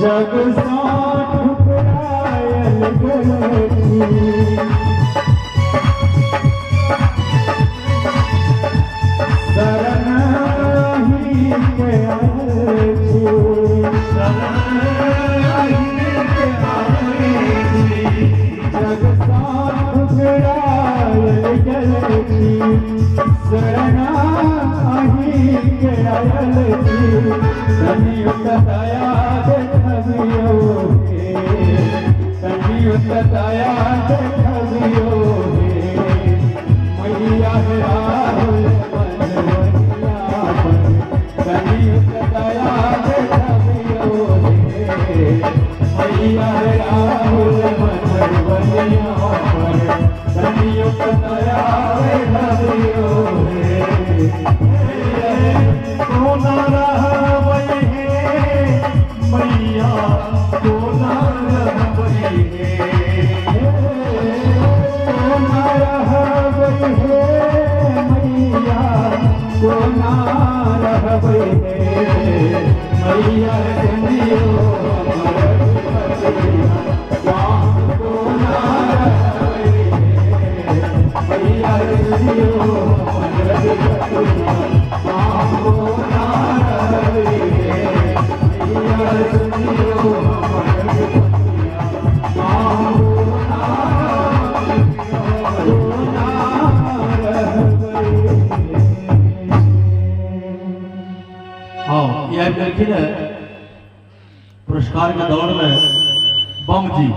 जग साथ ठुकरायल गलती शरण ही के आए जग साथ ठुकरायल गलती शरण ही के आयलती संयुक्त दया देखबियोगे संयुक्त दया देखबियोगे मैया है राहुल मनवरिया पर संयुक्त दया देखबियोगे मैया है राहुल मनवरिया पर संयुक्त दया देखबियोगे सोना रहबई है मैया सोना रहबई है सोना रहबई है मैया सोना रहबई है मैया चंदियो सोना रहबई है मैया चंदियो पुरस्कार के दौर में बम जी